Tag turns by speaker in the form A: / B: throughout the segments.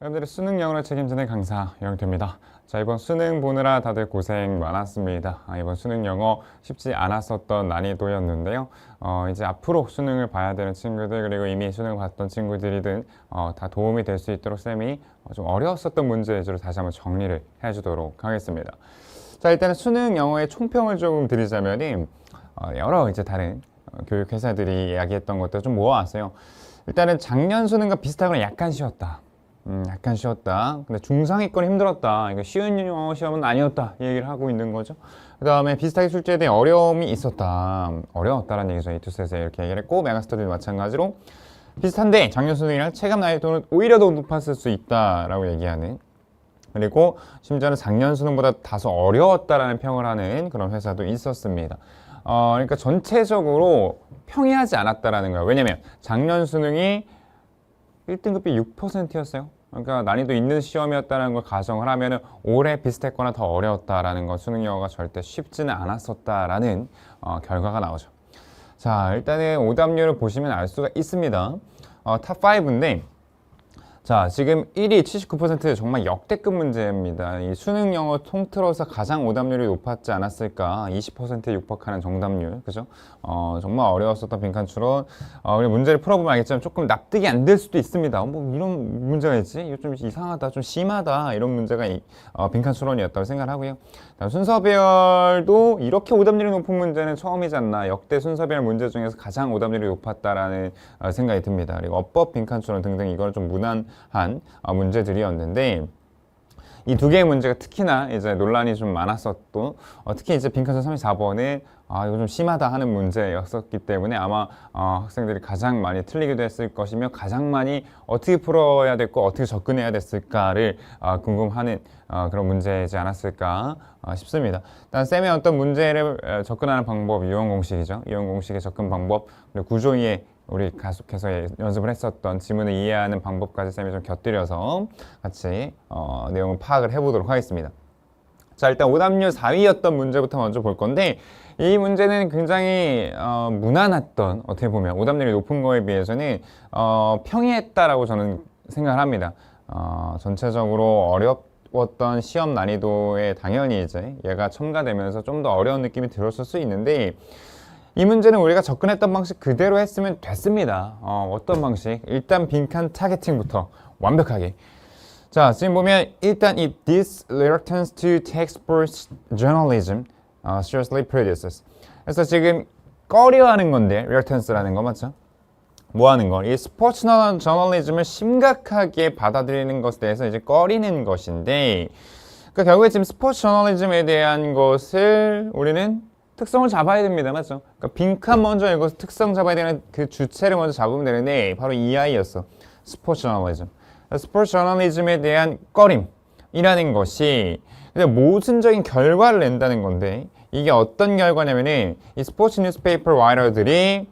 A: 여러분들의 수능 영어를 책임지는 강사 영태입니다. 자, 이번 수능 보느라 다들 고생 많았습니다. 이번 수능 영어 쉽지 않았었던 난이도였는데요. 이제 앞으로 수능을 봐야 되는 친구들, 그리고 이미 수능을 봤던 친구들이든 다 도움이 될 수 있도록 쌤이 좀 어려웠었던 문제 위주로 다시 한번 정리를 해주도록 하겠습니다. 자, 일단은 수능 영어의 총평을 조금 드리자면은 여러 이제 다른 교육 회사들이 이야기했던 것들 좀 모아왔어요. 일단은 작년 수능과 비슷하거나 약간 쉬웠다. 약간 쉬웠다. 근데 중상위권 힘들었다. 이거 쉬운 영어 시험은 아니었다. 이 얘기를 하고 있는 거죠. 그 다음에 비슷하게 출제에 대한 어려움이 있었다. 어려웠다라는 얘기죠. 이투셋에 이렇게 얘기를 했고, 메가스터디도 마찬가지로 비슷한데 작년 수능이랑 체감 난이도는 오히려 더 높았을 수 있다라고 얘기하는, 그리고 심지어는 작년 수능보다 다소 어려웠다라는 평을 하는 그런 회사도 있었습니다. 그러니까 전체적으로 평이하지 않았다라는 거예요. 왜냐면 작년 수능이 1등급이 6%였어요. 그러니까 난이도 있는 시험이었다는 걸 가정을 하면은 올해 비슷했거나 더 어려웠다라는 건 수능 영어가 절대 쉽지는 않았었다라는 결과가 나오죠. 자, 일단은 오답률을 보시면 알 수가 있습니다. 탑 5인데, 자, 지금 1위 79% 정말 역대급 문제입니다. 이 수능 영어 통틀어서 가장 오답률이 높았지 않았을까? 20%에 육박하는 정답률, 그죠? 정말 어려웠었던 빈칸 추론. 우리 문제를 풀어보면 알겠지만 조금 납득이 안 될 수도 있습니다. 뭐 이런 문제가 있지? 이거 좀 이상하다, 좀 심하다, 이런 문제가 빈칸 추론이었다고 생각을 하고요. 다음 순서별도 이렇게 오답률이 높은 문제는 처음이지 않나. 역대 순서별 문제 중에서 가장 오답률이 높았다라는 생각이 듭니다. 그리고 어법, 빈칸 추론 등등 이거는 좀 무난한 문제들이었는데, 이 두 개의 문제가 특히나 이제 논란이 좀 많았었고, 특히 이제 빈칸 34번에 이거 좀 심하다 하는 문제였었기 때문에 아마 학생들이 가장 많이 틀리기도 했을 것이며, 가장 많이 어떻게 풀어야 됐고 어떻게 접근해야 됐을까를 궁금하는 그런 문제이지 않았을까 싶습니다. 일단 쌤의 어떤 문제를 접근하는 방법, 유형 공식이죠. 유형 공식의 접근 방법, 그리고 구조이의 우리 계속해서 연습을 했었던 지문을 이해하는 방법까지 쌤이 좀 곁들여서 같이 내용을 파악을 해보도록 하겠습니다. 자, 일단 오답률 4위였던 문제부터 먼저 볼 건데, 이 문제는 굉장히 무난했던, 어떻게 보면 오답률이 높은 거에 비해서는 평이했다라고 저는 생각을 합니다. 전체적으로 어려웠던 시험 난이도에 당연히 이제 얘가 첨가되면서 좀 더 어려운 느낌이 들었을 수 있는데, 이 문제는 우리가 접근했던 방식 그대로 했으면 됐습니다. 어떤 방식? 일단 빈칸 타겟팅부터 완벽하게. 자, 지금 보면 일단 이 this reluctance to take sports journalism seriously produces. 그래서 지금 꺼려하는 건데, reluctance라는 거 맞죠? 뭐 하는 거? 이 스포츠 저널리즘을 심각하게 받아들이는 것에 대해서 이제 꺼리는 것인데, 그러니까 결국에 지금 스포츠 저널리즘에 대한 것을 우리는 특성을 잡아야 됩니다. 맞죠? 그러니까 빈칸 먼저 읽어서 특성 잡아야 되는 그 주체를 먼저 잡으면 되는데, 바로 이 아이였어. 스포츠 저널리즘. 스포츠 저널리즘에 대한 꺼림이라는 것이 모순적인 결과를 낸다는 건데, 이게 어떤 결과냐면은 이 스포츠 뉴스페이퍼 라이터들이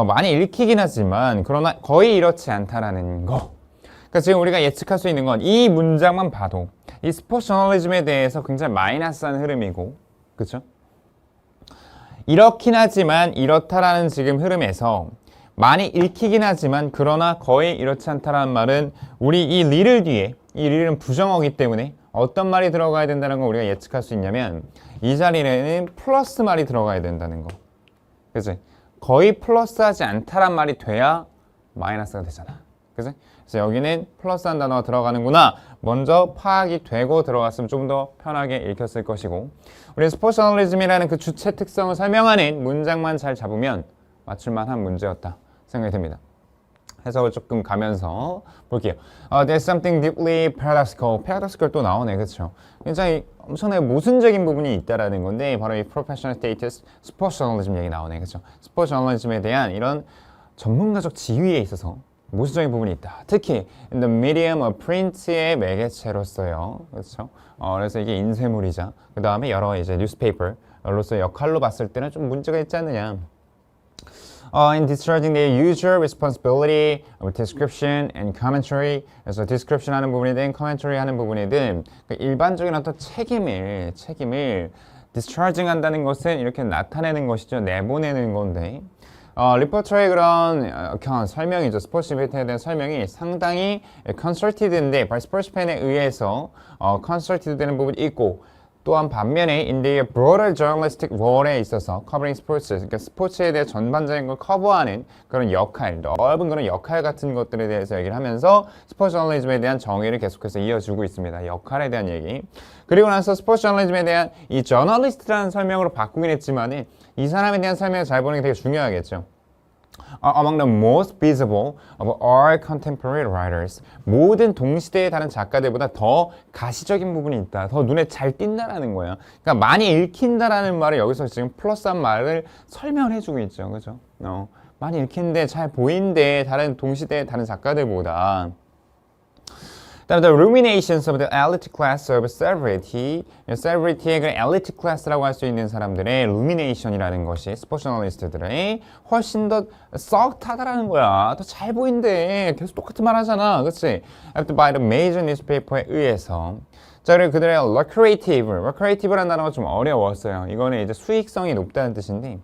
A: 많이 읽히긴 하지만 그러나 거의 이렇지 않다라는 거. 그러니까 지금 우리가 예측할 수 있는 건 이 문장만 봐도 이 스포츠 저널리즘에 대해서 굉장히 마이너스한 흐름이고, 그렇죠? 이렇긴 하지만 이렇다라는 지금 흐름에서 많이 읽히긴 하지만 그러나 거의 이렇지 않다라는 말은 우리 이 리를 뒤에, 이 리는 부정어기 때문에 어떤 말이 들어가야 된다는 걸 우리가 예측할 수 있냐면, 이 자리에는 플러스 말이 들어가야 된다는 거. 그치? 거의 플러스하지 않다란 말이 돼야 마이너스가 되잖아. 그치? 그래서 여기는 플러스한 단어가 들어가는구나. 먼저 파악이 되고 들어갔으면 좀 더 편하게 읽혔을 것이고, 우리 스포츠 저널리즘이라는 그 주체 특성을 설명하는 문장만 잘 잡으면 맞출만한 문제였다 생각이 듭니다. 해석을 조금 가면서 볼게요. There's something deeply paradoxical. paradoxical 또 나오네, 그렇죠? 굉장히 엄청나게 모순적인 부분이 있다라는 건데, 바로 이 professional status, 스포츠 저널리즘 얘기 나오네, 그렇죠? 스포츠 저널리즘에 대한 이런 전문가적 지위에 있어서 모순적인 부분이 있다. 특히 in the medium of print의 매개체로서요, 그렇죠? 그래서 이게 인쇄물이자 그 다음에 여러 이제 뉴스페이퍼로서의 역할로 봤을 때는 좀 문제가 있지 않느냐. In discharging their usual responsibility of description and commentary. 그래서 description 하는 부분이든 commentary 하는 부분이든 일반적인 어떤 책임을 discharging 한다는 것은 이렇게 나타내는 것이죠. 내보내는 건데, 리포터의 그런 설명이죠. 스포츠 이벤트에 대한 설명이 상당히 컨설티드인데 스포츠 팬에 의해서 컨설티드 되는 부분이 있고 또한 반면에 in the broader journalistic role에 있어서 covering sports, 그러니까 스포츠에 대해 전반적인 걸 커버하는 그런 역할, 넓은 그런 역할 같은 것들에 대해서 얘기를 하면서 스포츠 저널리즘에 대한 정의를 계속해서 이어주고 있습니다. 역할에 대한 얘기. 그리고 나서 스포츠 저널리즘에 대한 이 저널리스트라는 설명으로 바꾸긴 했지만은 이 사람에 대한 설명을 잘 보는 게 되게 중요하겠죠. Among the most visible of all contemporary writers. 모든 동시대의 다른 작가들보다 더 가시적인 부분이 있다. 더 눈에 잘 띈다라는 거야. 그러니까 많이 읽힌다라는 말을 여기서 지금 플러스한 말을 설명을 해주고 있죠. 그죠? 많이 읽힌데 잘 보인대 다른 동시대의 다른 작가들보다. 그다음에 the ruminations of the elite class of celebrity, celebrity의 그 elite class라고 할 수 있는 사람들의 rumination이라는 것이 스포츠 저널리스트들의 훨씬 더 썩 타다라는 거야. 더 잘 보인대. 계속 똑같은 말 하잖아, 그렇지? After by the major newspaper에 의해서. 자, 그리고 그들의 lucrative라는 단어가 좀 어려웠어요. 이거는 이제 수익성이 높다는 뜻인데,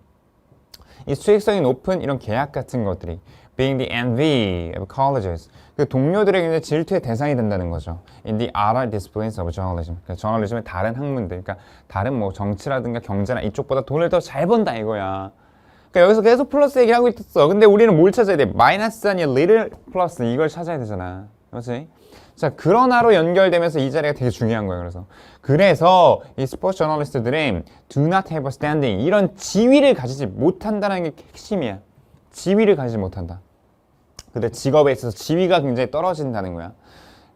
A: 이 수익성이 높은 이런 계약 같은 것들이 being the envy of colleges. 그 동료들에게 질투의 대상이 된다는 거죠. In the other disciplines of journalism. 그러니까 저널리즘의 다른 학문들, 그러니까 다른 뭐 정치라든가 경제나 이쪽보다 돈을 더 잘 번다 이거야. 그러니까 여기서 계속 플러스 얘기하고 있었어. 근데 우리는 뭘 찾아야 돼? 마이너스 아니야, little 플러스 이걸 찾아야 되잖아. 그렇지? 자, 그러나로 연결되면서 이 자리가 되게 중요한 거예요. 그래서 이 스포츠 저널리스트들은 do not have a standing, 이런 지위를 가지지 못한다는 게 핵심이야. 지위를 가지지 못한다. 근데 직업에 있어서 지위가 굉장히 떨어진다는 거야.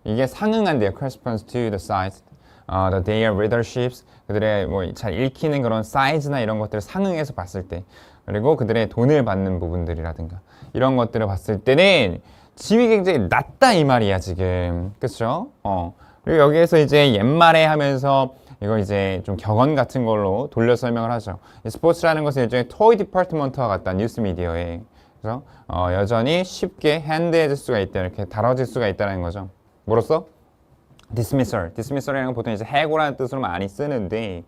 A: 이게 상응한대요. corresponds to the size, the their readerships, 그들의 뭐 잘 읽히는 그런 사이즈나 이런 것들을 상응해서 봤을 때, 그리고 그들의 돈을 받는 부분들이라든가 이런 것들을 봤을 때는 지위 굉장히 낮다 이 말이야 지금. 그렇죠? 그리고 여기에서 이제 옛말에 하면서 이거 이제 좀 격언 같은 걸로 돌려 설명을 하죠. 스포츠라는 것은 일종의 토이 디파트먼트와 같다, 뉴스 미디어에. 그래서 여전히 쉽게 핸드해질 수가 있다, 이렇게 다뤄질 수가 있다는 거죠. 뭐로써? dismissal이라는 건 보통 이제 해고라는 뜻으로 많이 쓰는데,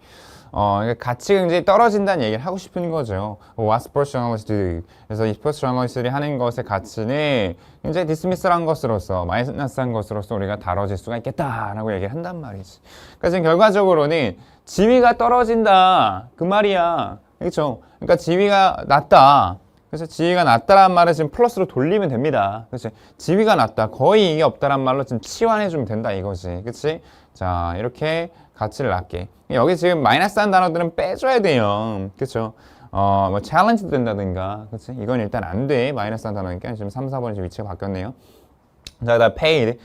A: 가치가 굉장히 떨어진다는 얘기를 하고 싶은 거죠. What sports journalists do. 그래서 이 스포츠 저널리스트들이 하는 것의 가치는 굉장히 디스미스한 것으로서, 마이너스한 것으로서 우리가 다뤄질 수가 있겠다라고 얘기를 한단 말이지. 그러니까 지금 결과적으로는 지위가 떨어진다 그 말이야. 그렇죠? 그러니까 지위가 낮다. 그래서 지위가 낮다라는 말을 지금 플러스로 돌리면 됩니다. 그렇지? 지위가 낮다, 거의 이게 없다란 말로 지금 치환해주면 된다 이거지. 그렇지? 자, 이렇게 가치를 낮게. 여기 지금 마이너스한 단어들은 빼줘야 돼요. 그렇죠? 뭐 챌린지 된다든가, 그렇지? 이건 일단 안 돼. 마이너스한 단어니까 지금 3, 4번이 지금 위치가 바뀌었네요. 자, 그다음 paid.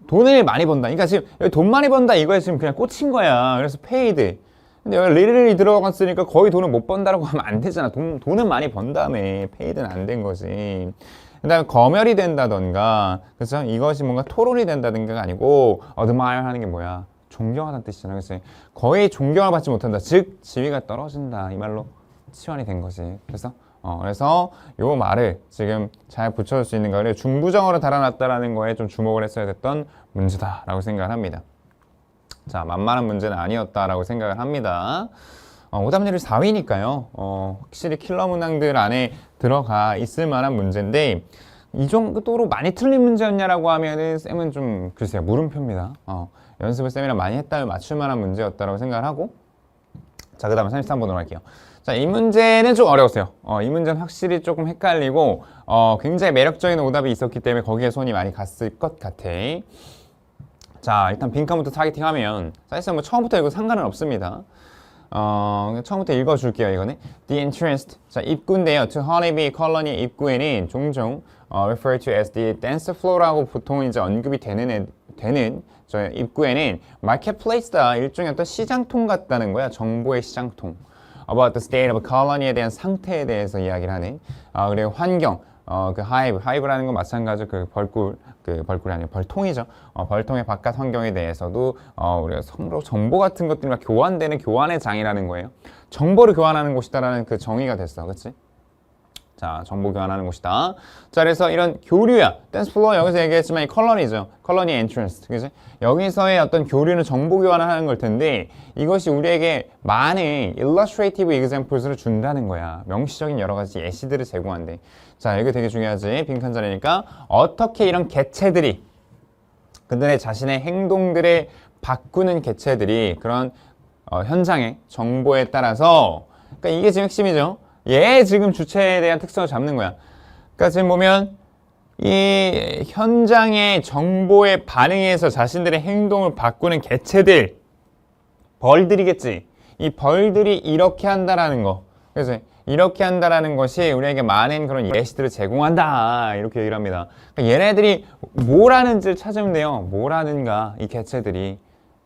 A: 돈을 많이 번다. 그러니까 지금 여기 돈 많이 번다 이거에 지금 그냥 꽂힌 거야. 그래서 paid. 근데 여기 리를이 들어갔으니까 거의 돈을 못 번다라고 하면 안 되잖아. 돈은 많이 번 다음에 페이드는 안 된 거지. 그 다음에 검열이 된다던가, 그래서 이것이 뭔가 토론이 된다든가가 아니고 admire 하는 게 뭐야? 존경하다는 뜻이잖아. 그래서 거의 존경을 받지 못한다. 즉 지위가 떨어진다 이 말로 치환이 된 거지. 그래서 요 말을 지금 잘 붙여줄 수 있는 거를 중부정어로 달아놨다라는 거에 좀 주목을 했어야 됐던 문제다라고 생각을 합니다. 자, 만만한 문제는 아니었다라고 생각을 합니다. 오답률이 4위니까요. 확실히 킬러 문항들 안에 들어가 있을 만한 문제인데, 이 정도로 많이 틀린 문제였냐라고 하면은 쌤은 좀 글쎄요, 물음표입니다. 연습을 쌤이랑 많이 했다면 맞출 만한 문제였다라고 생각을 하고, 자, 그 다음에 33번으로 할게요. 자, 이 문제는 좀 어려웠어요. 이 문제는 확실히 조금 헷갈리고 굉장히 매력적인 오답이 있었기 때문에 거기에 손이 많이 갔을 것 같아. 자, 일단 빈칸부터 타겟팅하면 사실상 뭐 처음부터 읽어도 상관은 없습니다. 처음부터 읽어줄게요. 이거는 The entrance, 자, 입구인데요. To Honeybee Colony의 입구에는 종종 referred to as the dance floor라고 보통 이제 언급이 되는 저 입구에는 marketplace다, 일종의 어떤 시장통 같다는 거야. 정보의 시장통. About the state of colony에 대한 상태에 대해서 이야기를 하는. 그리고 환경. 그 하이브라는 건 마찬가지로 벌꿀이 아니고 벌통이죠. 벌통의 바깥 환경에 대해서도 우리가 서로 정보 같은 것들이 막 교환되는 교환의 장이라는 거예요. 정보를 교환하는 곳이다라는 그 정의가 됐어, 그렇지? 자, 정보 교환하는 곳이다. 자, 그래서 이런 교류야. 댄스 플로어 여기서 얘기했지만 이 컬러니죠. 컬러니 엔트런스. 그지? 여기서의 어떤 교류는 정보 교환을 하는 걸 텐데 이것이 우리에게 많은 illustrative examples를 준다는 거야. 명시적인 여러 가지 예시들을 제공한대. 자, 이거 되게 중요하지. 빈칸 자리니까 어떻게 이런 개체들이 그들의 자신의 행동들을 바꾸는 개체들이 그런 현장의 정보에 따라서 그러니까 이게 지금 핵심이죠. 얘 지금 주체에 대한 특성을 잡는 거야. 그러니까 지금 보면 이 현장의 정보에 반응해서 자신들의 행동을 바꾸는 개체들, 벌들이겠지. 이 벌들이 이렇게 한다라는 거. 그래서 이렇게 한다라는 것이 우리에게 많은 그런 예시들을 제공한다. 이렇게 얘기를 합니다. 그러니까 얘네들이 뭘 하는지를 찾으면 돼요. 뭘 하는가, 이 개체들이.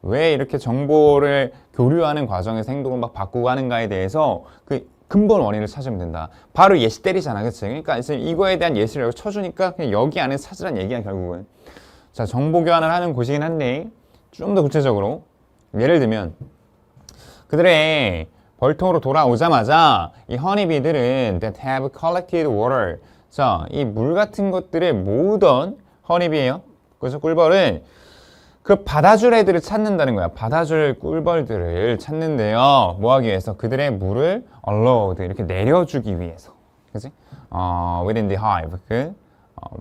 A: 왜 이렇게 정보를 교류하는 과정에서 행동을 막 바꾸고 하는가에 대해서 그 근본 원인을 찾으면 된다. 바로 예시 때리잖아. 그치? 그러니까 지금 이거에 대한 예시를 여기 쳐주니까 그냥 여기 안에 찾으란 얘기야, 결국은. 자, 정보 교환을 하는 곳이긴 한데 좀 더 구체적으로 예를 들면 그들의 벌통으로 돌아오자마자 이 허니비들은 that have collected water. 자, 이 물 같은 것들을 모으던 허니비예요. 그래서 꿀벌은 그 받아줄 애들을 찾는다는 거야. 받아줄 꿀벌들을 찾는데요. 뭐 하기 위해서? 그들의 물을 unload, 이렇게 내려주기 위해서. 그치? within the hive,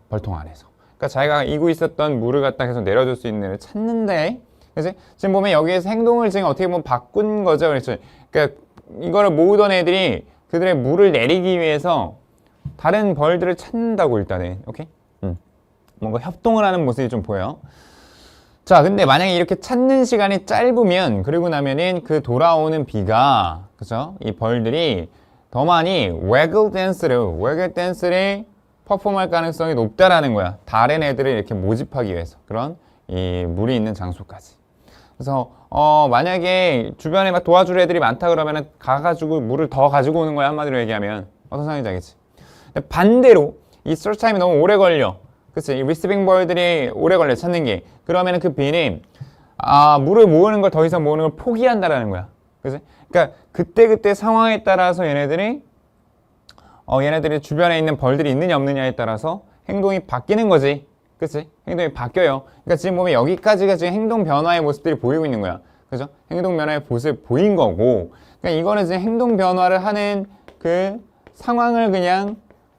A: 벌통 안에서. 그러니까 자기가 이고 있었던 물을 갖다 계속 내려줄 수 있는 애를 찾는데, 그치? 지금 보면 여기에서 행동을 지금 어떻게 보면 바꾼 거죠. 그렇죠? 그러니까 이거를 모으던 애들이 그들의 물을 내리기 위해서 다른 벌들을 찾는다고 일단은. 오케이? 뭔가 협동을 하는 모습이 좀 보여. 자, 근데 만약에 이렇게 찾는 시간이 짧으면, 그리고 나면은 그 돌아오는 비가, 그죠? 이 벌들이 더 많이 waggle 댄스를 퍼폼할 가능성이 높다라는 거야. 다른 애들을 이렇게 모집하기 위해서. 그런 이 물이 있는 장소까지. 그래서, 만약에 주변에 막 도와줄 애들이 많다 그러면은 가가지고 물을 더 가지고 오는 거야. 한마디로 얘기하면. 어떤 상황인지 알겠지? 근데 반대로 이 search time이 너무 오래 걸려. 그치? 이 리시빙 벌들이 오래 걸려 찾는 게. 그러면은 그 비는 물을 모으는 걸 더 이상 모으는 걸 포기한다라는 거야. 그치? 그러니까 그때 상황에 따라서 얘네들이 주변에 있는 벌들이 있느냐 없느냐에 따라서 행동이 바뀌는 거지. 그치? 행동이 바뀌어요. 그러니까 지금 보면 여기까지가 지금 행동 변화의 모습들이 보이고 있는 거야. 그죠? 행동 변화의 모습이 보인 거고. 그러니까 이거는 지금 행동 변화를 하는 그 상황을 그냥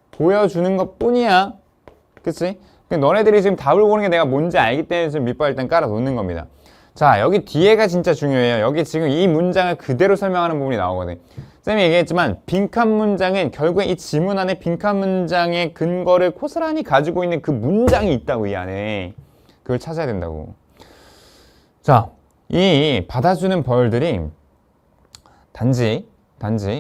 A: 보여주는 것 뿐이야. 그치? 너네들이 지금 답을 보는 게 내가 뭔지 알기 때문에 지금 밑밥 일단 깔아 놓는 겁니다. 자, 여기 뒤에가 진짜 중요해요. 여기 지금 이 문장을 그대로 설명하는 부분이 나오거든. 쌤이 얘기했지만 빈칸 문장은 결국에 이 지문 안에 빈칸 문장의 근거를 고스란히 가지고 있는 그 문장이 있다고, 이 안에. 그걸 찾아야 된다고. 자, 이 받아주는 벌들이 단지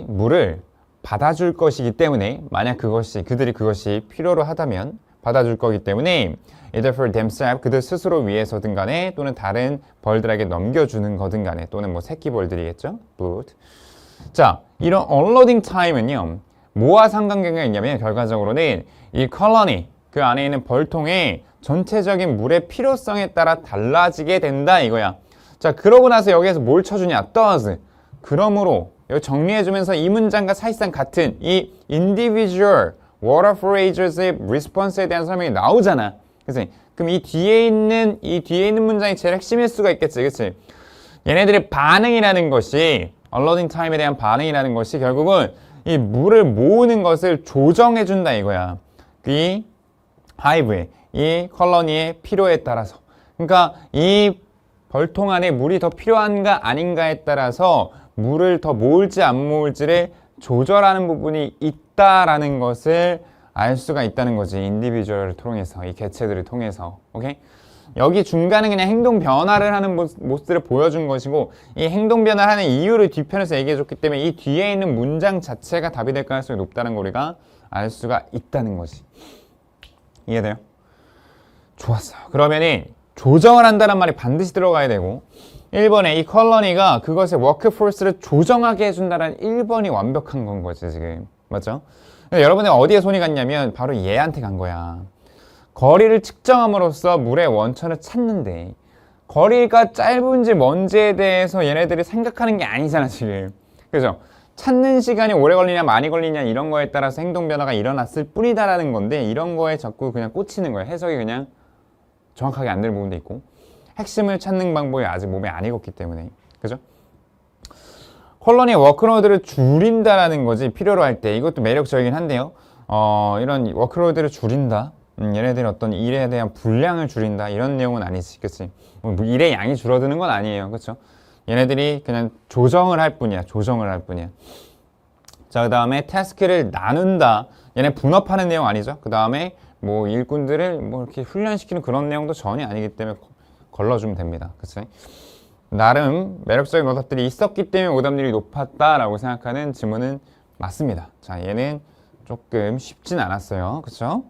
A: 물을 받아줄 것이기 때문에, 만약 그들이 그것이 필요로 하다면 받아줄 거기 때문에 either for themselves, 그들 스스로 위해서든 간에, 또는 다른 벌들에게 넘겨주는 거든 간에, 또는 뭐 새끼 벌들이겠죠. brood. 자, 이런 unloading time은요, 뭐와 상관관계가 있냐면 결과적으로는 이 컬러니, 그 안에 있는 벌통의 전체적인 물의 필요성에 따라 달라지게 된다 이거야. 자, 그러고 나서 여기에서 뭘 쳐주냐? does. 그러므로 여기 정리해주면서 이 문장과 사실상 같은 이 individual water foragers의 response에 대한 설명이 나오잖아. 그치? 그럼 이 뒤에 있는 문장이 제일 핵심일 수가 있겠지. 그치? 얘네들의 반응이라는 것이, unloading time에 대한 반응이라는 것이 결국은 이 물을 모으는 것을 조정해준다 이거야. 이 하이브의, 이 컬러니의 필요에 따라서. 그러니까 이 벌통 안에 물이 더 필요한가 아닌가에 따라서 물을 더 모을지 안 모을지를 조절하는 부분이 있다라는 것을 알 수가 있다는 거지. 인디비주얼을 통해서, 이 개체들을 통해서. 오케이? 여기 중간은 그냥 행동 변화를 하는 모습들을 보여준 것이고, 이 행동 변화를 하는 이유를 뒤편에서 얘기해줬기 때문에 이 뒤에 있는 문장 자체가 답이 될 가능성이 높다는 걸 우리가 알 수가 있다는 거지. 이해돼요? 좋았어요. 그러면은 조정을 한다는 말이 반드시 들어가야 되고, 1번에 이 컬러니가 그것의 워크포스를 조정하게 해준다는 1번이 완벽한 건 거지 지금. 맞죠? 여러분들 어디에 손이 갔냐면 바로 얘한테 간 거야. 거리를 측정함으로써 물의 원천을 찾는데, 거리가 짧은지 먼지에 대해서 얘네들이 생각하는 게 아니잖아 지금. 그죠? 찾는 시간이 오래 걸리냐 많이 걸리냐 이런 거에 따라서 행동 변화가 일어났을 뿐이다라는 건데 이런 거에 자꾸 그냥 꽂히는 거예요. 해석이 그냥 정확하게 안 되는 부분도 있고 핵심을 찾는 방법이 아직 몸에 안 익었기 때문에 그죠? 컬러니 워크로드를 줄인다라는 거지 필요로 할 때 이것도 매력적이긴 한데요. 이런 워크로드를 줄인다. 얘네들이 어떤 일에 대한 분량을 줄인다 이런 내용은 아니지, 그치? 뭐 일의 양이 줄어드는 건 아니에요, 그쵸? 얘네들이 그냥 조정을 할 뿐이야, 조정을 할 뿐이야. 자, 그 다음에 태스크를 나눈다. 얘네 분업하는 내용 아니죠? 그 다음에 뭐 일꾼들을 뭐 이렇게 훈련시키는 그런 내용도 전혀 아니기 때문에 걸러주면 됩니다, 그치? 나름 매력적인 오답들이 있었기 때문에 오답률이 높았다라고 생각하는 지문은 맞습니다. 자, 얘는 조금 쉽진 않았어요. 그쵸?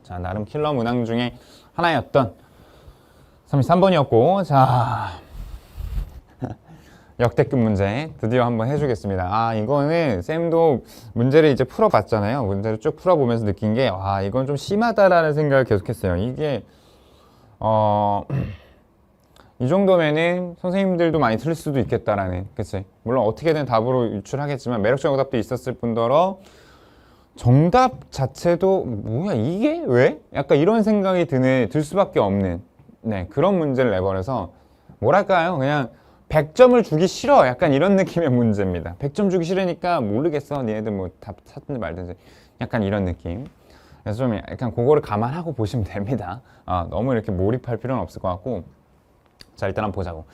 A: 자, 나름 킬러 문항 중에 하나였던 33번이었고, 자, 역대급 문제 드디어 한번 해주겠습니다. 이거는 쌤도 문제를 이제 풀어봤잖아요. 문제를 쭉 풀어보면서 느낀 게, 이건 좀 심하다라는 생각을 계속했어요. 이게, 이 정도면은 선생님들도 많이 틀릴 수도 있겠다라는, 그치? 물론 어떻게든 답으로 유출하겠지만 매력적인 오답도 있었을 뿐더러 정답 자체도 뭐야 이게 왜? 약간 이런 생각이 들 수밖에 없는 그런 문제를 내버려서 뭐랄까요? 그냥 100점을 주기 싫어 약간 이런 느낌의 문제입니다. 100점 주기 싫으니까 모르겠어 니네들 뭐 답 찾든지 말든지 약간 이런 느낌. 그래서 좀 약간 그거를 감안하고 보시면 됩니다. 너무 이렇게 몰입할 필요는 없을 것 같고. 자, 일단 한번 보자고.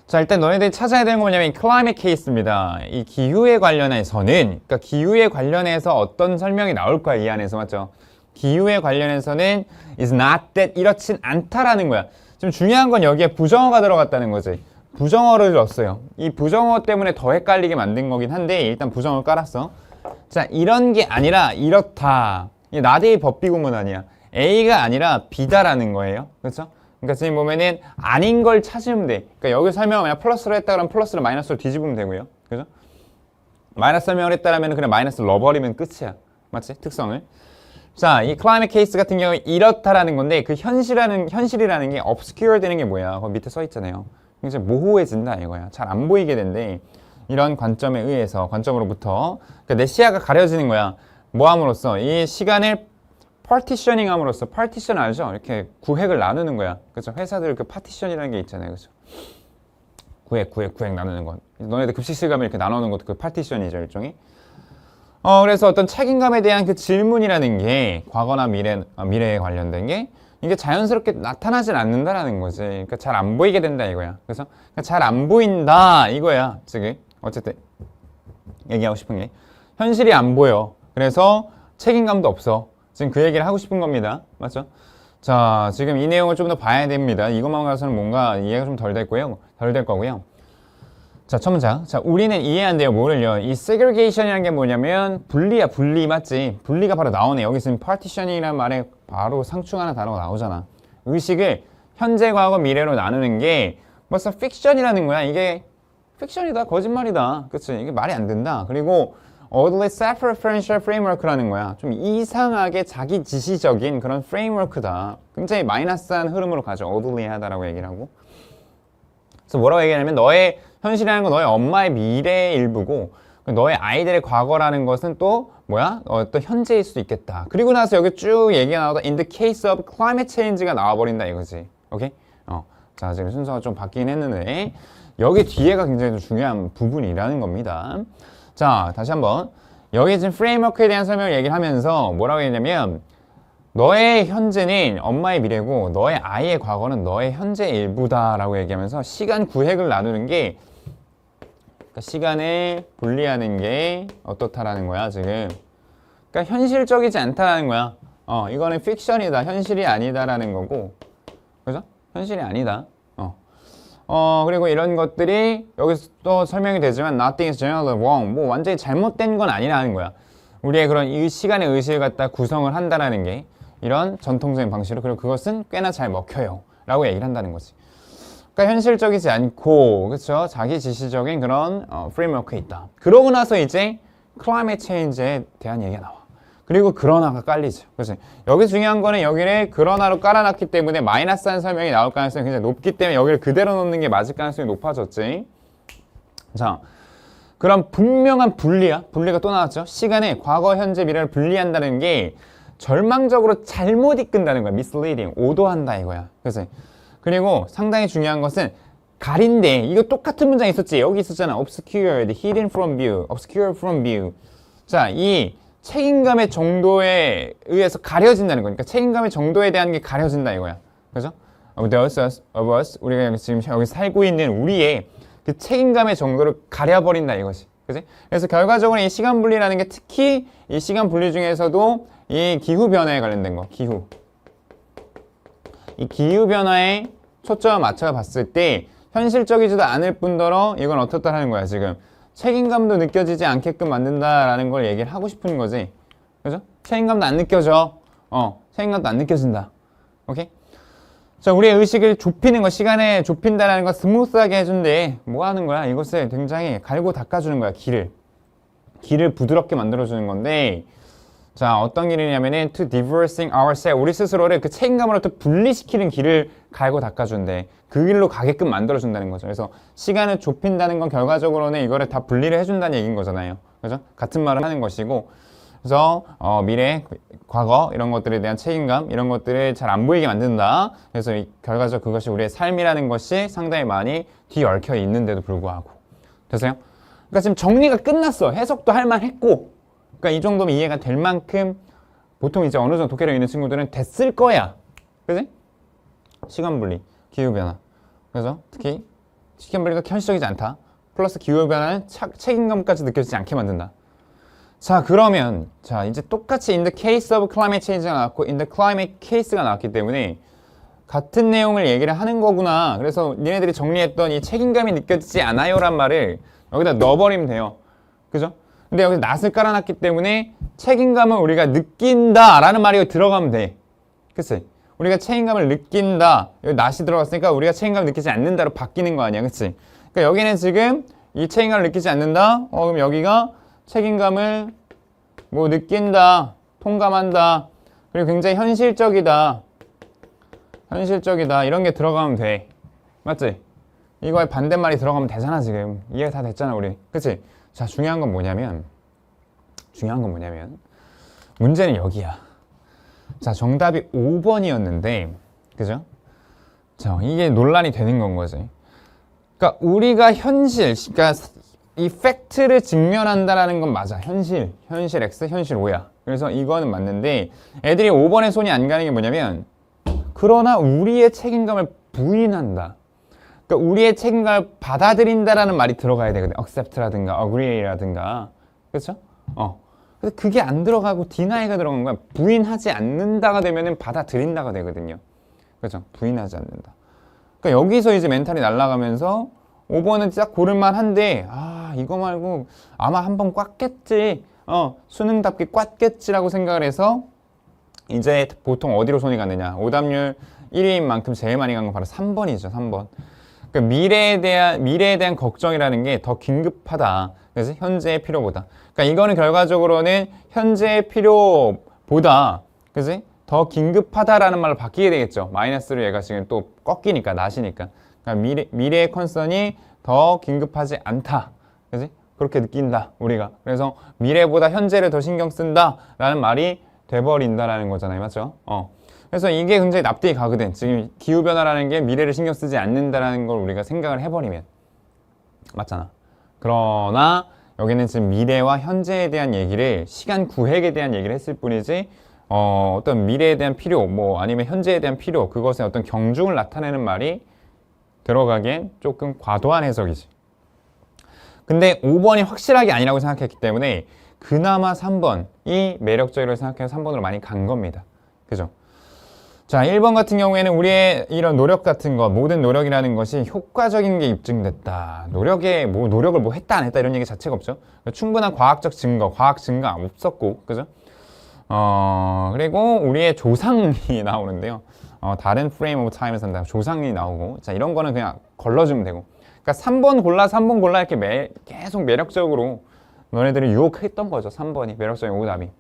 A: 자, 일단 너희들이 찾아야 되는 건 뭐냐면 이 클라이밋 케이스입니다. 이 기후에 관련해서는, 그러니까 기후에 관련해서 어떤 설명이 나올 거야, 이 안에서, 맞죠? 기후에 관련해서는 is not that 이렇진 않다라는 거야. 지금 중요한 건 여기에 부정어가 들어갔다는 거지. 부정어를 넣었어요. 이 부정어 때문에 더 헷갈리게 만든 거긴 한데 일단 부정어 깔았어. 자, 이런 게 아니라 이렇다. 이게 나대의 법비구문 아니야. A가 아니라 B다라는 거예요. 그렇죠? 그러니까 지금 보면은 아닌 걸 찾으면 돼. 그러니까 여기 설명을 만약 플러스로 했다 그러면 플러스를 마이너스로 뒤집으면 되고요. 그죠? 마이너스 설명을 했다라면 그냥 마이너스를 넣어버리면 끝이야. 맞지? 특성을. 자, 이 클라이밋 케이스 같은 경우에 이렇다라는 건데 그 현실이라는 게 obscure 되는 게 뭐야? 거기 밑에 써 있잖아요. 이제 모호해진다 이거야. 잘 안 보이게 된대. 이런 관점에 의해서 관점으로부터 그러니까 내 시야가 가려지는 거야. 뭐 함으로써 이 시간을 파티셔닝 함으로써 파티션 알죠? 이렇게 구획을 나누는 거야. 그렇죠? 회사들 그 파티션이라는 게 있잖아요. 그렇죠? 구획 나누는 건. 너네들 급식실 가면 이렇게 나누는 것도 그 파티션이죠, 일종의. 그래서 어떤 책임감에 대한 그 질문이라는 게 과거나 미래에 관련된 게 이게 자연스럽게 나타나질 않는다라는 거지. 그러니까 잘 안 보이게 된다 이거야. 그래서 잘 안 보인다 이거야. 지금 어쨌든 얘기하고 싶은 게 현실이 안 보여. 그래서 책임감도 없어. 지금 그 얘기를 하고 싶은 겁니다. 맞죠? 자, 지금 이 내용을 좀 더 봐야 됩니다. 이것만 가서는 뭔가 이해가 좀 덜 될 거고요. 자, 첫 문장. 자, 우리는 이해 안 돼요. 뭐를요? 이 segregation이라는 게 뭐냐면 분리야, 분리 맞지? 분리가 바로 나오네. 여기 지금 partition이라는 말에 바로 상충하는 단어가 나오잖아. 의식을 현재, 과거, 미래로 나누는 게 벌써 픽션이라는 거야. 이게 픽션이다, 거짓말이다. 그치? 이게 말이 안 된다. 그리고 oddly self-referential framework라는 거야. 좀 이상하게 자기 지시적인 그런 프레임워크다. 굉장히 마이너스한 흐름으로 가죠. oddly 하다라고 얘기를 하고. 그래서 뭐라고 얘기하냐면 너의 현실이라는 건 너의 엄마의 미래의 일부고 너의 아이들의 과거라는 것은 또 뭐야? 어떤 현재일 수도 있겠다. 그리고 나서 여기 쭉 얘기가 나오다 in the case of climate change가 나와버린다 이거지. 오케이? 자, 지금 순서가 좀 바뀌긴 했는데 여기 뒤에가 굉장히 좀 중요한 부분이라는 겁니다. 자, 다시 한번 여기 지금 프레임워크에 대한 설명을 얘기를 하면서 뭐라고 했냐면 너의 현재는 엄마의 미래고 너의 아이의 과거는 너의 현재의 일부다라고 얘기하면서 시간 구획을 나누는 게 그러니까 시간을 분리하는 게 어떻다라는 거야 지금. 그러니까 현실적이지 않다라는 거야. 이거는 픽션이다, 현실이 아니다라는 거고, 그죠? 현실이 아니다. 그리고 이런 것들이 여기서 또 설명이 되지만 nothing is generally wrong. 뭐 완전히 잘못된 건 아니라는 거야. 우리의 그런 이 시간의 의식을 갖다 구성을 한다라는 게 이런 전통적인 방식으로 그리고 그것은 꽤나 잘 먹혀요. 라고 얘기를 한다는 거지. 그러니까 현실적이지 않고 그렇죠? 자기 지시적인 그런 프레임워크에 있다. 그러고 나서 이제 climate change에 대한 얘기가 나와. 그리고 그러나가 깔리죠. 그렇지? 여기 중요한 거는 여기를 그러나로 깔아놨기 때문에 마이너스한 설명이 나올 가능성이 굉장히 높기 때문에 여기를 그대로 놓는 게 맞을 가능성이 높아졌지. 자, 그럼 분명한 분리가 또 나왔죠. 시간에 과거, 현재, 미래를 분리한다는 게 절망적으로 잘못 이끈다는 거야. misleading, 오도한다 이거야. 그래서 그리고 상당히 중요한 것은 가린데, 이거 똑같은 문장 있었지. 여기 있었잖아. obscured, hidden from view, obscured from view. 자, 이 책임감의 정도에 의해서 가려진다는 거니까 책임감의 정도에 대한 게 가려진다 이거야. 그죠? of us, 우리가 지금 여기 살고 있는 우리의 그 책임감의 정도를 가려버린다 이것이. 그지? 그래서 결과적으로 이 시간 분리라는 게 특히 이 시간 분리 중에서도 이 기후 변화에 관련된 거, 기후. 이 기후 변화에 초점을 맞춰 봤을 때 현실적이지도 않을 뿐더러 이건 어떻다라는 거야 지금. 책임감도 느껴지지 않게끔 만든다라는 걸 얘기를 하고 싶은 거지. 그죠? 책임감도 안 느껴져. 책임감도 안 느껴진다. 오케이? 자, 우리의 의식을 좁히는 거, 시간에 좁힌다라는 거 스무스하게 해준대. 뭐 하는 거야? 이것을 굉장히 갈고 닦아주는 거야, 길을 부드럽게 만들어주는 건데, 자, 어떤 길이냐면은 to divorcing ourselves, 우리 스스로를 그 책임감으로부터 분리시키는 길을 갈고 닦아준대. 그 길로 가게끔 만들어준다는 거죠. 그래서 시간을 좁힌다는 건 결과적으로는 이거를 다 분리를 해준다는 얘기인 거잖아요. 그죠? 같은 말을 하는 것이고, 그래서 미래, 과거 이런 것들에 대한 책임감 이런 것들을 잘 안 보이게 만든다. 그래서 결과적으로 그것이 우리의 삶이라는 것이 상당히 많이 뒤얽혀 있는데도 불구하고. 되세요? 그러니까 지금 정리가 끝났어. 해석도 할 만했고, 그러니까 이 정도면 이해가 될 만큼 보통 이제 어느 정도 독해력 있는 친구들은 됐을 거야. 그지? 시간 분리, 기후 변화. 그래서 특히 시간 분리가 현실적이지 않다. 플러스 기후 변화는 책임감까지 느껴지지 않게 만든다. 자, 그러면 자 이제 똑같이 in the case of climate change가 나왔고 in the climate case가 나왔기 때문에 같은 내용을 얘기를 하는 거구나. 그래서 니네들이 정리했던 이 책임감이 느껴지지 않아요 란 말을 여기다 넣어버리면 돼요. 그죠? 근데 여기 낫을 깔아놨기 때문에 책임감을 우리가 느낀다 라는 말이 여기 들어가면 돼. 그치? 우리가 책임감을 느낀다, 여기 낫이 들어갔으니까 우리가 책임감을 느끼지 않는다로 바뀌는 거 아니야. 그치? 그러니까 여기는 지금 이 책임감을 느끼지 않는다. 그럼 여기가 책임감을 뭐 느낀다, 통감한다, 그리고 굉장히 현실적이다 이런 게 들어가면 돼. 맞지? 이거에 반대말이 들어가면 되잖아. 지금 이해 다 됐잖아 우리. 그치? 자, 중요한 건 뭐냐면 문제는 여기야. 자, 정답이 5번이었는데 그죠? 자, 이게 논란이 되는 건 거지. 그러니까 우리가 그러니까 이 팩트를 직면한다라는 건 맞아. 현실 X, 현실 O야. 그래서 이거는 맞는데 애들이 5번에 손이 안 가는 게 뭐냐면 그러나 우리의 책임감을 부인한다. 그러니까 우리의 책임감을 받아들인다라는 말이 들어가야 되거든. accept라든가 agree라든가. 그렇죠? 근데 그게 안 들어가고 deny가 들어간 거야. 부인하지 않는다가 되면은 받아들인다가 되거든요. 그렇죠? 부인하지 않는다. 그러니까 여기서 이제 멘탈이 날아가면서 5번은 딱 고를만한데 이거 말고 아마 한번 꽉겠지, 수능답게 꽉겠지라고 생각을 해서 이제 보통 어디로 손이 가느냐, 오답률 1위인 만큼 제일 많이 간 건 바로 3번이죠. 3번. 그러니까 미래에 대한 걱정이라는 게 더 긴급하다. 그래서 현재의 필요보다. 그러니까 이거는 결과적으로는 현재의 필요보다, 그지? 더 긴급하다라는 말로 바뀌게 되겠죠. 마이너스로 얘가 지금 또 꺾이니까, 나시니까. 그러니까 미래의 컨선이 더 긴급하지 않다. 그지? 그렇게 느낀다, 우리가. 그래서 미래보다 현재를 더 신경 쓴다라는 말이 돼버린다라는 거잖아요. 맞죠? 그래서 이게 굉장히 납득이 가거든. 지금 기후변화라는 게 미래를 신경 쓰지 않는다라는 걸 우리가 생각을 해버리면. 맞잖아. 그러나 여기는 지금 미래와 현재에 대한 얘기를, 시간 구획에 대한 얘기를 했을 뿐이지 어떤 미래에 대한 필요, 뭐 아니면 현재에 대한 필요, 그것의 어떤 경중을 나타내는 말이 들어가기엔 조금 과도한 해석이지. 근데 5번이 확실하게 아니라고 생각했기 때문에 그나마 3번이 매력적이라고 생각해서 3번으로 많이 간 겁니다. 그죠? 자, 1번 같은 경우에는 우리의 이런 노력 같은 거, 모든 노력이라는 것이 효과적인 게 입증됐다. 노력을 뭐 했다 안 했다 이런 얘기 자체가 없죠. 충분한 과학적 증거, 과학 증거가 없었고, 그죠? 그리고 우리의 조상이 나오는데요. 다른 프레임 오브 타임에서 조상이 나오고, 자, 이런 거는 그냥 걸러주면 되고. 그러니까 3번 골라 이렇게 계속 매력적으로 너네들을 유혹했던 거죠. 3번이 매력적인 오답이.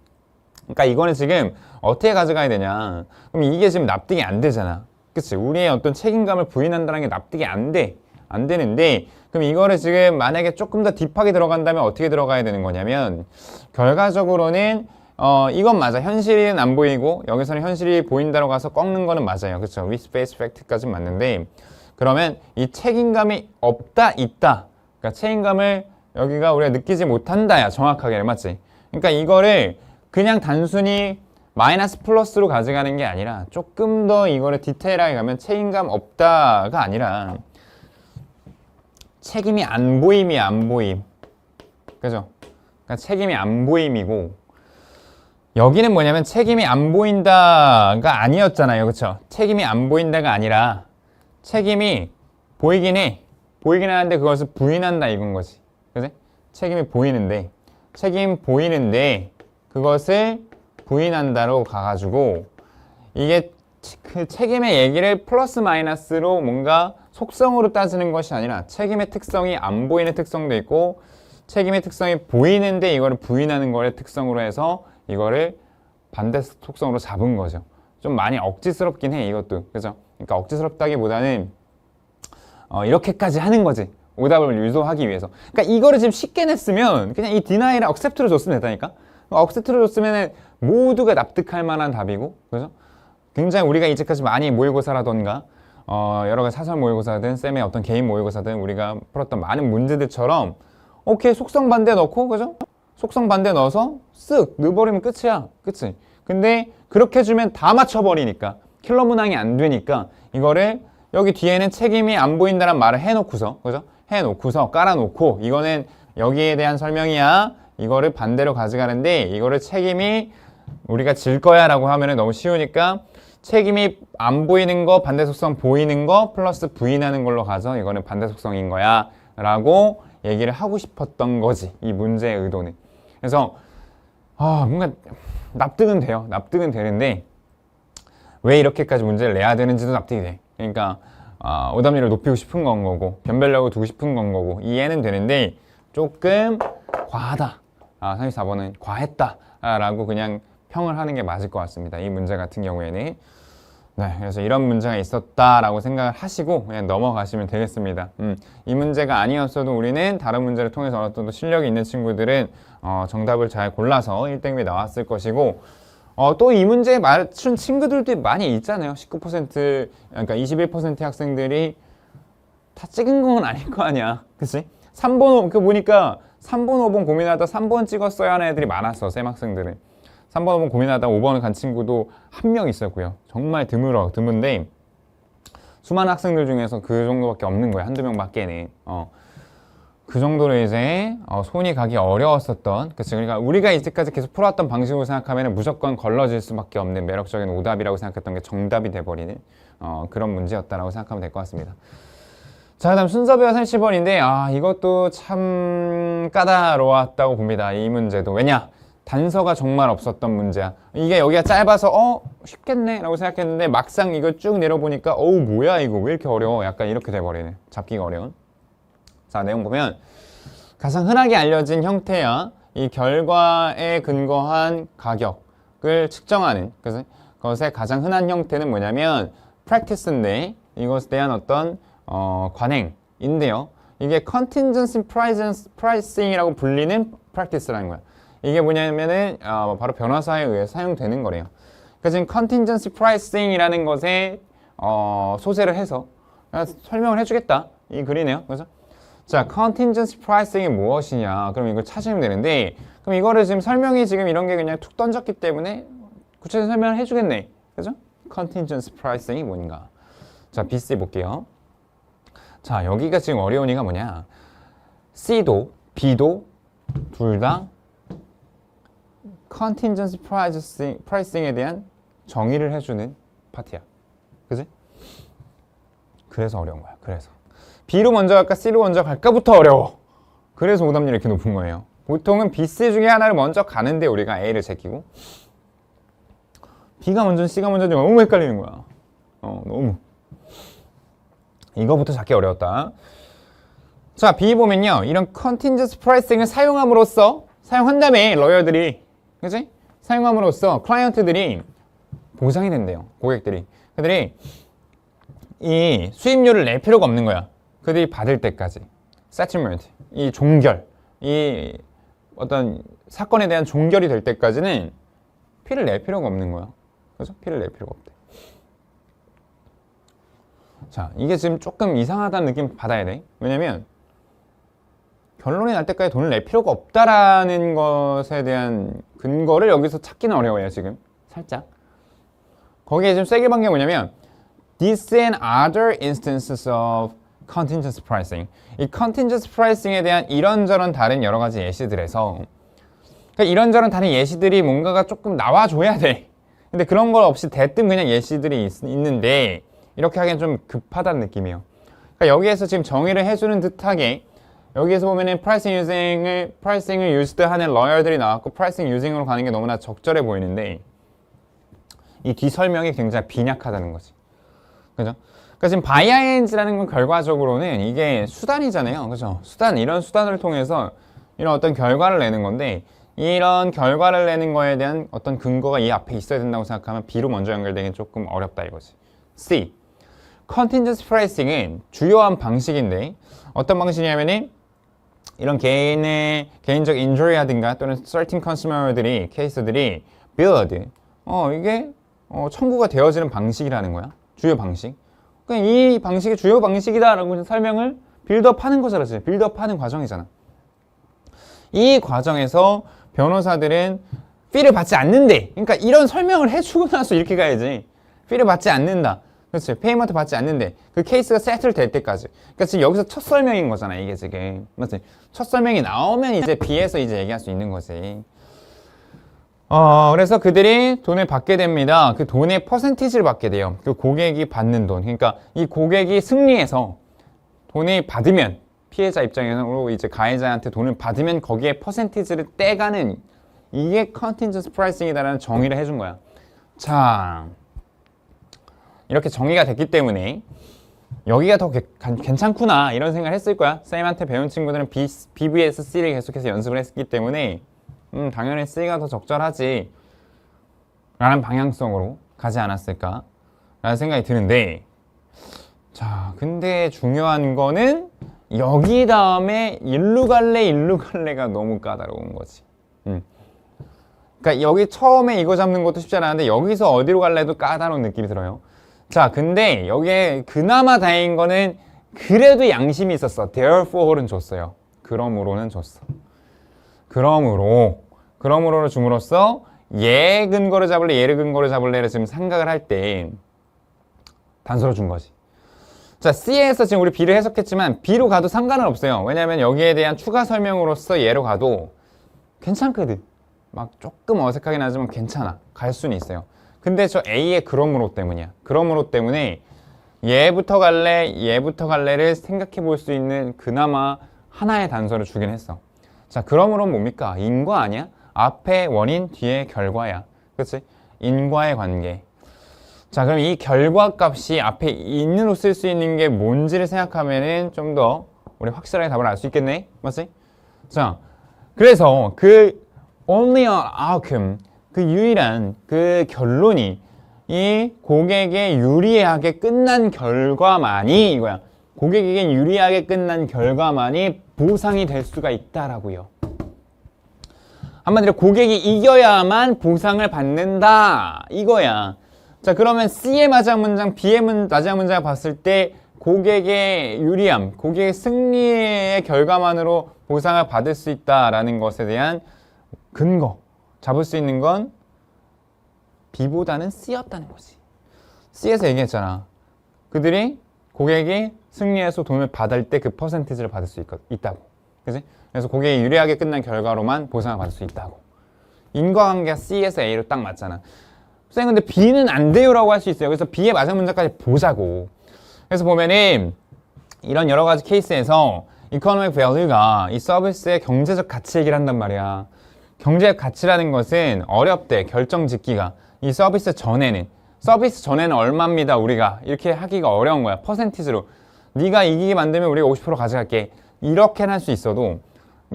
A: 그러니까 이거는 지금 어떻게 가져가야 되냐. 그럼 이게 지금 납득이 안 되잖아. 그치? 우리의 어떤 책임감을 부인한다는 게 납득이 안 돼. 안 되는데, 그럼 이거를 지금 만약에 조금 더 딥하게 들어간다면 어떻게 들어가야 되는 거냐면 결과적으로는 이건 맞아. 현실은 안 보이고 여기서는 현실이 보인다로 가서 꺾는 거는 맞아요. 그렇죠? with face fact까지는 맞는데 그러면 이 책임감이 없다, 있다. 그러니까 책임감을 여기가 우리가 느끼지 못한다야. 정확하게 맞지? 그러니까 이거를 그냥 단순히 마이너스 플러스로 가져가는 게 아니라 조금 더 이거를 디테일하게 가면 책임감 없다가 아니라 책임이 안 보임이야, 안 보임. 그죠? 그러니까 책임이 안 보임이고 여기는 뭐냐면 책임이 안 보인다가 아니었잖아요. 그쵸? 책임이 안 보인다가 아니라 책임이 보이긴 해. 보이긴 하는데 그것을 부인한다 이건 거지. 그지? 책임이 보이는데 그것을 부인한다로 가가지고 이게 그 책임의 얘기를 플러스 마이너스로 뭔가 속성으로 따지는 것이 아니라 책임의 특성이 안 보이는 특성도 있고 책임의 특성이 보이는데 이거를 부인하는 거를 특성으로 해서 이거를 반대 속성으로 잡은 거죠. 좀 많이 억지스럽긴 해 이것도. 그죠? 그러니까 억지스럽다기보다는 이렇게까지 하는 거지. 오답을 유도하기 위해서. 그러니까 이거를 지금 쉽게 냈으면 그냥 이 deni랑 accept를 줬으면 됐다니까. accept를 줬으면 모두가 납득할 만한 답이고, 그죠? 굉장히 우리가 이제까지 많이 모의고사라던가 여러 가지 사설 모의고사든 쌤의 어떤 개인 모의고사든 우리가 풀었던 많은 문제들처럼 오케이 속성 반대 넣고, 그죠? 속성 반대 넣어서 쓱 넣어버리면 끝이야. 그치? 근데 그렇게 해주면 다 맞춰버리니까 킬러 문항이 안 되니까 이거를 여기 뒤에는 책임이 안 보인다는 말을 해놓고서, 그죠? 해놓고서 깔아놓고 이거는 여기에 대한 설명이야. 이거를 반대로 가져가는데 이거를 책임이 우리가 질 거야 라고 하면 너무 쉬우니까 책임이 안 보이는 거 반대 속성 보이는 거 플러스 부인하는 걸로 가서 이거는 반대 속성인 거야 라고 얘기를 하고 싶었던 거지. 이 문제의 의도는. 그래서 뭔가 납득은 돼요. 납득은 되는데 왜 이렇게까지 문제를 내야 되는지도 납득이 돼. 그러니까 오답률을 높이고 싶은 건 거고 변별력을 두고 싶은 건 거고 이해는 되는데 조금 과하다. 34번은 과했다 라고 그냥 평을 하는 게 맞을 것 같습니다. 이 문제 같은 경우에는. 네, 그래서 이런 문제가 있었다라고 생각을 하시고 그냥 넘어가시면 되겠습니다. 이 문제가 아니었어도 우리는 다른 문제를 통해서 어느 정도 실력이 있는 친구들은 정답을 잘 골라서 1등급이 나왔을 것이고 또 이 문제에 맞춘 친구들도 많이 있잖아요. 19% 그러니까 21%의 학생들이 다 찍은 건 아닐 거 아니야. 그치? 3번 보니까 3번, 5번 고민하다 3번 찍었어야 하는 애들이 많았어. 쌤 학생들은. 3번, 5번 고민하다 5번을 간 친구도 한 명 있었고요. 정말 드문데 수많은 학생들 중에서 그 정도밖에 없는 거야. 한두 명밖에는. 그 정도로 이제 손이 가기 어려웠었던, 그치? 그러니까 우리가 이제까지 계속 풀어왔던 방식으로 생각하면 무조건 걸러질 수밖에 없는 매력적인 오답이라고 생각했던 게 정답이 돼버리는 그런 문제였다라고 생각하면 될 것 같습니다. 자, 그다음 순서배워 30번인데 이것도 참 까다로웠다고 봅니다. 이 문제도. 왜냐? 단서가 정말 없었던 문제야. 이게 여기가 짧아서 쉽겠네 라고 생각했는데 막상 이걸 쭉 내려보니까 뭐야 이거 왜 이렇게 어려워? 약간 이렇게 돼버리네. 잡기가 어려운. 자, 내용 보면 가장 흔하게 알려진 형태야 이 결과에 근거한 가격을 측정하는 그것의 가장 흔한 형태는 뭐냐면 practice인데 이것에 대한 어떤 관행인데요. 이게 contingency pricing이라고 불리는 practice라는 거야. 이게 뭐냐면은 바로 변화사에 의해 사용되는 거래요. 그러니까 지금 contingency pricing이라는 것에 소재를 해서 설명을 해주겠다 이 글이네요. 그래서 자, contingency pricing이 무엇이냐? 그럼 이걸 찾으면 되는데 그럼 이거를 지금 설명이 지금 이런 게 그냥 툭 던졌기 때문에 구체적인 설명을 해주겠네. 그죠? contingency pricing이 뭔가? 자, BC 볼게요. 자, 여기가 지금 어려운 이가 뭐냐? C도 B도 둘 다 contingency pricing에 대한 정의를 해주는 파트야. 그지? 그래서 어려운 거야. 그래서 B로 먼저 갈까 C로 먼저 갈까부터 어려워. 그래서 오답률이 이렇게 높은 거예요. 보통은 B, C 중에 하나를 먼저 가는데 우리가 A를 제끼고 B가 먼저 C가 먼저 너무 헷갈리는 거야. 너무. 이거부터 잡기 어려웠다. 자, B 보면요. 이런 contingency pricing을 사용한다며 러이어들이. 그치? 사용함으로써 클라이언트들이 보상이 된대요. 고객들이. 그들이 이 수입료를 낼 필요가 없는 거야. 그들이 받을 때까지. settlement, 이 종결, 이 어떤 사건에 대한 종결이 될 때까지는 피를 낼 필요가 없는 거야. 그죠? 피를 낼 필요가 없대. 자, 이게 지금 조금 이상하다는 느낌 받아야 돼. 왜냐면 결론이 날 때까지 돈을 낼 필요가 없다라는 것에 대한 근거를 여기서 찾기는 어려워요, 지금. 살짝. 거기에 좀 세게 반 게 뭐냐면 This and other instances of contingency pricing. 이 contingency pricing에 대한 이런저런 다른 여러 가지 예시들에서 그러니까 이런저런 다른 예시들이 뭔가가 조금 나와줘야 돼. 근데 그런 거 없이 대뜸 그냥 예시들이 있는데 이렇게 하기엔 좀 급하다는 느낌이에요. 그러니까 여기에서 지금 정의를 해주는 듯하게 여기에서 보면은 프라이싱을 used 하는 lawyer들이 나왔고 프라이싱 using으로 가는 게 너무나 적절해 보이는데 이 뒤 설명이 굉장히 빈약하다는 거지. 그죠? 그러니까 지금 바이아엔즈라는 건 결과적으로는 이게 수단이잖아요. 그죠? 이런 수단을 통해서 이런 어떤 결과를 내는 건데 이런 결과를 내는 거에 대한 어떤 근거가 이 앞에 있어야 된다고 생각하면 B로 먼저 연결되긴 조금 어렵다 이거지. C. Contingency pricing은 주요한 방식인데 어떤 방식이냐면은 이런 개인적 인jury라든가 또는 certain consumer들이 케이스들이 build 이게 청구가 되어지는 방식이라는 거야. 주요 방식. 그러니까 이 방식이 주요 방식이다라고 설명을 빌드업하는 거잖아. 빌드업하는 과정이잖아. 이 과정에서 변호사들은 피를 받지 않는데, 그러니까 이런 설명을 해주고 나서 이렇게 가야지. 피를 받지 않는다. 그렇지. 페이먼트 받지 않는데 그 케이스가 세틀 될 때까지. 그러니까 지금 여기서 첫 설명인 거잖아. 이게 지금. 맞지? 첫 설명이 나오면 이제 B에서 이제 얘기할 수 있는 거지. 그래서 그들이 돈을 받게 됩니다. 그 돈의 퍼센티지를 받게 돼요. 그 고객이 받는 돈. 그러니까 이 고객이 승리해서 돈을 받으면 피해자 입장에서 이제 가해자한테 돈을 받으면 거기에 퍼센티지를 떼가는 이게 컨틴전스 프라이싱이다라는 정의를 해준 거야. 자, 이렇게 정의가 됐기 때문에 여기가 더 괜찮구나 이런 생각을 했을 거야. 쌤한테 배운 친구들은 B vs C를 계속해서 연습을 했기 때문에 당연히 C가 더 적절하지 라는 방향성으로 가지 않았을까 라는 생각이 드는데 자, 근데 중요한 거는 여기 다음에 일로 갈래가 너무 까다로운 거지. 그러니까 여기 처음에 이거 잡는 것도 쉽지 않았는데 여기서 어디로 갈래도 까다로운 느낌이 들어요. 자, 근데 여기에 그나마 다행인 거는 그래도 양심이 있었어. Therefore는 줬어요. 그러므로는 줬어. 그러므로를 줌으로써 얘 근거를 잡을래, 얘를 근거를 잡을래를 지금 생각을 할 때 단서를 준 거지. 자, C에서 지금 우리 B를 해석했지만 B로 가도 상관은 없어요. 왜냐면 여기에 대한 추가 설명으로서 얘로 가도 괜찮거든. 막 조금 어색하긴 하지만 괜찮아. 갈 수는 있어요. 근데 저 A의 그러므로 때문이야. 그러므로 때문에 얘부터 갈래를 생각해 볼 수 있는 그나마 하나의 단서를 주긴 했어. 자, 그러므로는 뭡니까? 인과 아니야? 앞에 원인, 뒤에 결과야. 그치? 인과의 관계. 자, 그럼 이 결과 값이 앞에 인으로 쓸 수 있는 게 뭔지를 생각하면은 좀 더 우리 확실하게 답을 알 수 있겠네? 맞지? 자, 그래서 그 only an outcome, 그 유일한 그 결론이 이 고객에 유리하게 끝난 결과만이 이거야. 고객에게 유리하게 끝난 결과만이 보상이 될 수가 있다라고요. 한마디로 고객이 이겨야만 보상을 받는다 이거야. 자, 그러면 C의 마지막 문장, B의 마지막 문장을 봤을 때 고객의 유리함, 고객의 승리의 결과만으로 보상을 받을 수 있다라는 것에 대한 근거, 잡을 수 있는 건 B보다는 C였다는 거지. C에서 얘기했잖아. 그들이 고객이 승리해서 돈을 받을 때 그 퍼센티지를 받을 수 있다고. 그치? 그래서 고객이 유리하게 끝난 결과로만 보상을 받을 수 있다고. 인과관계가 C에서 A로 딱 맞잖아. 쌤, 근데 B는 안 돼요라고 할 수 있어요. 그래서 B의 마지막 문장까지 보자고. 그래서 보면은 이런 여러 가지 케이스에서 economic value가 이 서비스의 경제적 가치 얘기를 한단 말이야. 경제적 가치라는 것은 어렵대, 결정 짓기가. 이 서비스 전에는 얼마입니다, 우리가. 이렇게 하기가 어려운 거야, 퍼센티지로. 네가 이기게 만들면 우리가 50% 가져갈게. 이렇게는 할 수 있어도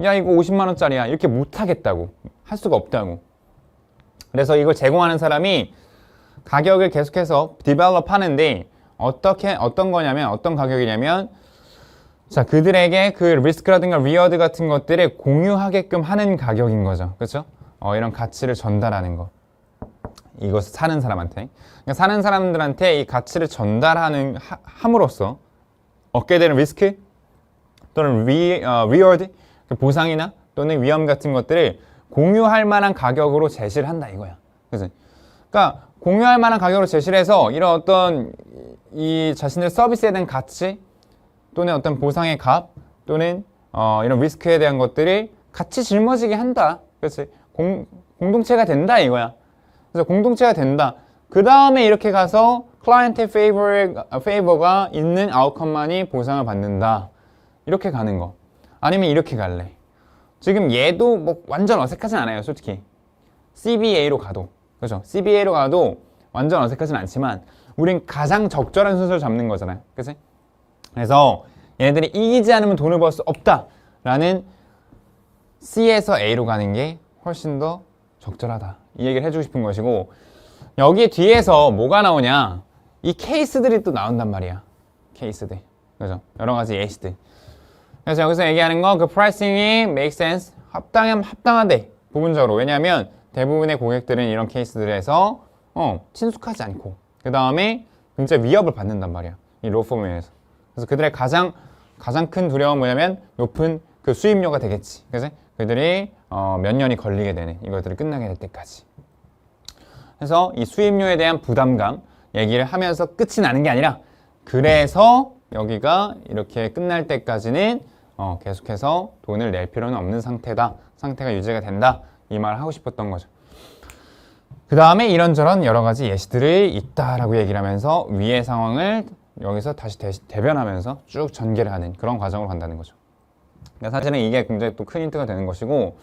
A: 야, 이거 50만 원짜리야. 이렇게 못 하겠다고. 할 수가 없다고. 그래서 이걸 제공하는 사람이 가격을 계속해서 디벨롭 하는데 어떤 가격이냐면 자, 그들에게 그 리스크라든가 리워드 같은 것들을 공유하게끔 하는 가격인 거죠. 그렇죠? 이런 가치를 전달하는 거. 이것을 사는 사람한테. 그러니까 사는 사람들한테 이 가치를 전달하는 함으로써 얻게 되는 리스크 또는 리워드, 보상이나 또는 위험 같은 것들을 공유할 만한 가격으로 제시를 한다 이거야. 그래서 그러니까 공유할 만한 가격으로 제시를 해서 이런 어떤 이 자신의 서비스에 대한 가치 또는 어떤 보상의 값 또는 이런 리스크에 대한 것들을 같이 짊어지게 한다. 그렇지? 공동체가 된다 이거야. 그래서 공동체가 된다. 그 다음에 이렇게 가서 클라이언트의 페이버가 있는 아웃컴만이 보상을 받는다. 이렇게 가는 거. 아니면 이렇게 갈래. 지금 얘도 뭐 완전 어색하진 않아요, 솔직히. CBA로 가도. 그렇죠? CBA로 가도 완전 어색하진 않지만 우린 가장 적절한 순서를 잡는 거잖아요. 그치? 그래서 얘네들이 이기지 않으면 돈을 벌 수 없다라는 C에서 A로 가는 게 훨씬 더 적절하다. 이 얘기를 해주고 싶은 것이고 여기 뒤에서 뭐가 나오냐? 이 케이스들이 또 나온단 말이야. 케이스들. 그죠? 여러 가지 예시들. 그래서 여기서 얘기하는 건 그 프라이싱이 make sense, 합당한데 부분적으로. 왜냐하면 대부분의 고객들은 이런 케이스들에서 친숙하지 않고 그 다음에 굉장히 위협을 받는단 말이야. 이 로펌에서. 그래서 그들의 가장 큰 두려움은 뭐냐면 높은 그 수임료가 되겠지. 그래서 그들이 몇 년이 걸리게 되는 이것들이 끝나게 될 때까지. 그래서 이 수임료에 대한 부담감 얘기를 하면서 끝이 나는 게 아니라 그래서 여기가 이렇게 끝날 때까지는 계속해서 돈을 낼 필요는 없는 상태가 유지가 된다. 이 말을 하고 싶었던 거죠. 그 다음에 이런저런 여러 가지 예시들이 있다라고 얘기를 하면서 위의 상황을 여기서 다시 대변하면서 쭉 전개를 하는 그런 과정으로 간다는 거죠. 그러니까 사실은 이게 굉장히 또 큰 힌트가 되는 것이고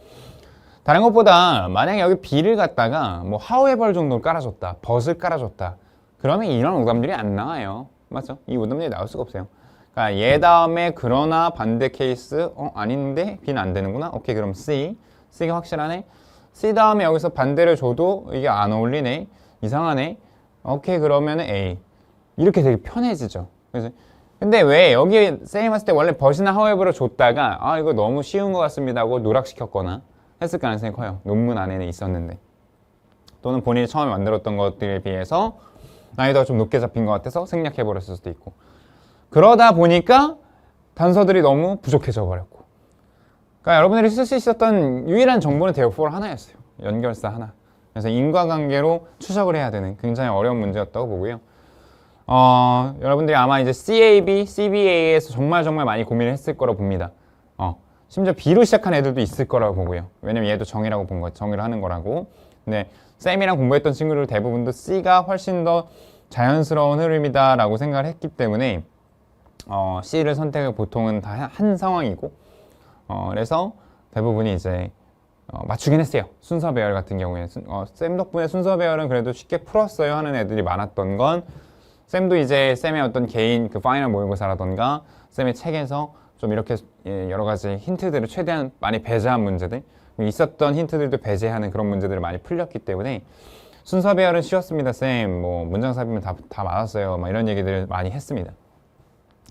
A: 다른 것보다 만약에 여기 B를 갖다가 뭐 however 정도를 깔아줬다, but을 깔아줬다 그러면 이런 오답률이 안 나와요. 맞죠? 이 오답률이 나올 수가 없어요. 그러니까 얘 다음에 그러나 반대 케이스 아닌데 B는 안 되는구나. 오케이 그럼 C가 확실하네. C 다음에 여기서 반대를 줘도 이게 안 어울리네. 이상하네. 오케이 그러면 A 이렇게 되게 편해지죠. 그래서 근데 왜 여기 쌤이 봤을 때 원래 but이나 however를 줬다가 이거 너무 쉬운 것 같습니다 하고 누락시켰거나 했을 가능성이 커요. 논문 안에는 있었는데 또는 본인이 처음에 만들었던 것들에 비해서 난이도가 좀 높게 잡힌 것 같아서 생략해버렸을 수도 있고 그러다 보니까 단서들이 너무 부족해져 버렸고 그러니까 여러분들이 쓸 수 있었던 유일한 정보는 대역포를 하나였어요. 연결사 하나. 그래서 인과관계로 추적을 해야 되는 굉장히 어려운 문제였다고 보고요. 여러분들이 아마 이제 CAB, CBA에서 정말 많이 고민을 했을 거라고 봅니다. 심지어 B로 시작한 애들도 있을 거라고 보고요. 왜냐면 얘도 정의라고 본 거, 정의를 하는 거라고. 근데 쌤이랑 공부했던 친구들 대부분도 C가 훨씬 더 자연스러운 흐름이다라고 생각을 했기 때문에 C를 선택을 보통은 다 한 상황이고 그래서 대부분이 이제 맞추긴 했어요. 순서 배열 같은 경우에 쌤 덕분에 순서 배열은 그래도 쉽게 풀었어요 하는 애들이 많았던 건 쌤도 이제 쌤의 어떤 개인 그 파이널 모의고사라던가 쌤의 책에서 좀 이렇게 여러 가지 힌트들을 최대한 많이 배제한 문제들 있었던 힌트들도 배제하는 그런 문제들을 많이 풀렸기 때문에 순서 배열은 쉬웠습니다 쌤 뭐 문장 삽입은 다 맞았어요 막 이런 얘기들을 많이 했습니다.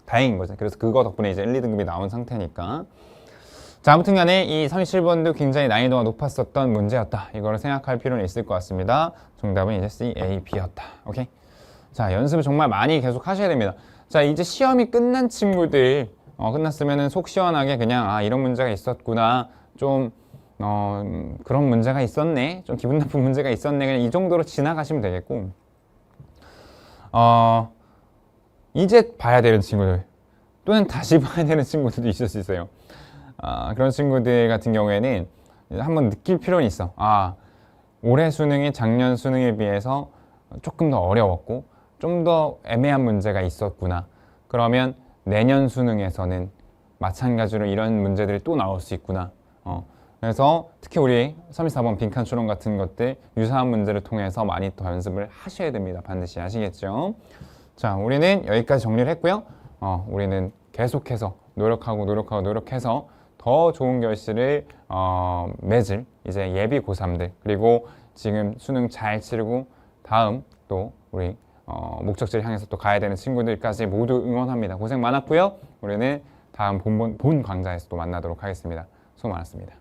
A: 다행인 거죠. 그래서 그거 덕분에 이제 1, 2등급이 나온 상태니까 자 아무튼 간에 이 37번도 굉장히 난이도가 높았었던 문제였다. 이거를 생각할 필요는 있을 것 같습니다. 정답은 이제 C, A, B였다. 오케이? 자 연습을 정말 많이 계속 하셔야 됩니다. 자 이제 시험이 끝난 친구들 끝났으면은 속 시원하게 그냥 이런 문제가 있었구나 좀 그런 문제가 있었네 좀 기분 나쁜 문제가 있었네 그냥 이 정도로 지나가시면 되겠고 이제 봐야 되는 친구들 또는 다시 봐야 되는 친구들도 있을 수 있어요. 그런 친구들 같은 경우에는 한번 느낄 필요는 있어. 올해 수능이 작년 수능에 비해서 조금 더 어려웠고 좀 더 애매한 문제가 있었구나. 그러면 내년 수능에서는 마찬가지로 이런 문제들이 또 나올 수 있구나. 그래서 특히 우리 34번 빈칸 추론 같은 것들 유사한 문제를 통해서 많이 더 연습을 하셔야 됩니다. 반드시 아시겠죠? 자, 우리는 여기까지 정리를 했고요. 우리는 계속해서 노력해서 더 좋은 결실을 맺을 이제 예비 고3들 그리고 지금 수능 잘 치르고 다음 또 우리 목적지를 향해서 또 가야 되는 친구들까지 모두 응원합니다. 고생 많았고요. 우리는 다음 본 강좌에서 또 만나도록 하겠습니다. 수고 많았습니다.